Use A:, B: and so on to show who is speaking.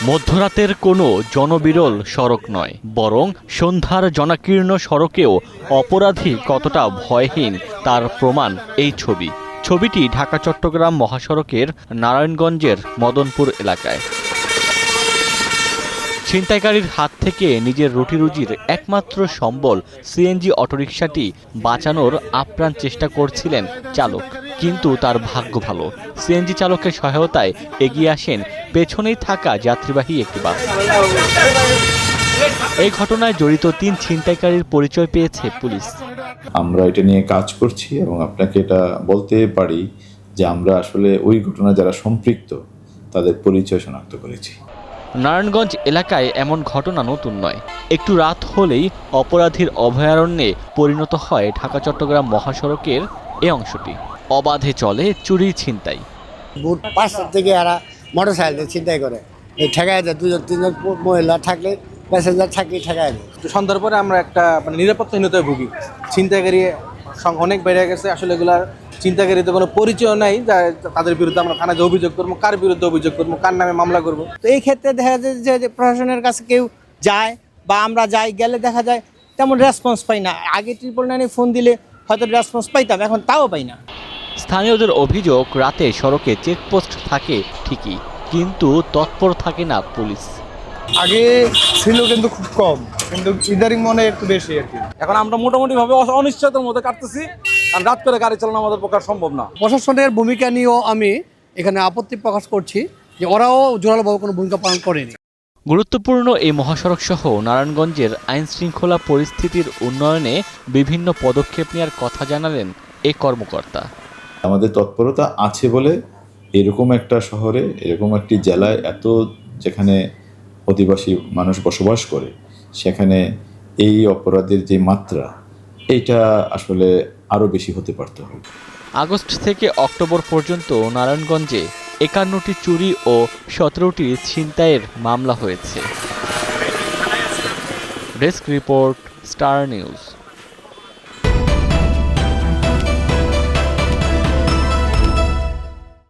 A: মধ্যরাতের কোনো জনবিরল সড়ক নয়, বরং সন্ধ্যার জনাকীর্ণ সড়কেও অপরাধী কতটা ভয়হীন তার প্রমাণ এই ছবি। ছবিটি ঢাকা চট্টগ্রাম মহাসড়কের নারায়ণগঞ্জের মদনপুর এলাকায়। ছিনতাইকারীর হাত থেকে নিজের রুটিরুজির একমাত্র সম্বল সিএনজি অটোরিকশাটি বাঁচানোর আপ্রাণ চেষ্টা করছিলেন চালক, কিন্তু তার ভাগ্য ভালো। সিএনজি চালকের সহায়তায় এগিয়ে আসেন পেছনেই থাকা যাত্রীবাহী একটি বাস। এই ঘটনায় জড়িত ৩ ছিনতাইকারীর পরিচয় পেয়েছে পুলিশ।
B: আমরা এটা নিয়ে কাজ করছি এবং আপনাকে এটা বলতে পারি যে আমরা আসলে ওই ঘটনা যারা সম্পৃক্ত তাদের পরিচয় শনাক্ত করেছি।
A: নারায়ণগঞ্জ এলাকায় এমন ঘটনা নতুন নয়। একটু রাত হলেই অপরাধীর অভয়ারণ্যে পরিণত হয় ঢাকা চট্টগ্রাম মহাসড়কের এ অংশটি। অবাধে চলে চুরি ছিনতাই।
C: ভোর ৫টা থেকে এরা মোটরসাইকেল ছিনতাই করে, এই ঠেকায় দেয়। ২-৩জন মহিলা থাকলে, প্যাসেঞ্জার থাকলে ঠেকায় দেয়।
D: সন্ধ্যার পরে আমরা একটা নিরাপত্তাহীনতায় ভুগি। ছিনতাইকারী সংখ্যা অনেক বেড়ে গেছে। আসলে এগুলার ছিনতাইকারীতে কোনো পরিচয় নাই, তাদের বিরুদ্ধে আমরা থানায় অভিযোগ করবো, কার বিরুদ্ধে অভিযোগ করবো, কার নামে মামলা করবো।
C: তো এই ক্ষেত্রে দেখা যায় যে প্রশাসনের কাছে কেউ যায় বা আমরা যাই, গেলে দেখা যায় তেমন রেসপন্স পাই না। আগে 999 ফোন দিলে হয়তো রেসপন্স পাইতাম, এখন তাও পাই না।
A: স্থানীয়দের অভিযোগ, রাতে সড়কে চেকপোস্ট থাকে ঠিকই, কিন্তু তৎপর থাকে না পুলিশ।
E: আগে ছিল কিন্তু খুব কম, কিন্তু ইদারিং মনে একটু বেশি আর কি।
D: এখন আমরা মোটামুটিভাবে অনিশ্চয়তার মধ্যে কাটতেছি, কারণ রাত করে গাড়ি চালানো আমাদের পক্ষে সম্ভব না।
F: প্রশাসনের ভূমিকা নিয়েও আমি এখানে আপত্তি প্রকাশ করছি যে ওরাও জোরালোভাবে কোনো ভূমিকা পালন করেনি।
A: গুরুত্বপূর্ণ এই মহাসড়ক সহ নারায়ণগঞ্জের আইন শৃঙ্খলা পরিস্থিতির উন্নয়নে বিভিন্ন পদক্ষেপ নেওয়ার কথা জানালেন এ কর্মকর্তা।
B: আমাদের তৎপরতা আছে বলে এরকম একটা শহরে, এরকম একটি জেলায় এত যেখানে অধিবাসী মানুষ বসবাস করে, সেখানে এই অপরাধের যে মাত্রা, এইটা আসলে আরও বেশি হতে পারত।
A: আগস্ট থেকে অক্টোবর পর্যন্ত নারায়ণগঞ্জে 51টি চুরি ও 17টি ছিনতাইয়ের মামলা হয়েছে। Desk report, star news.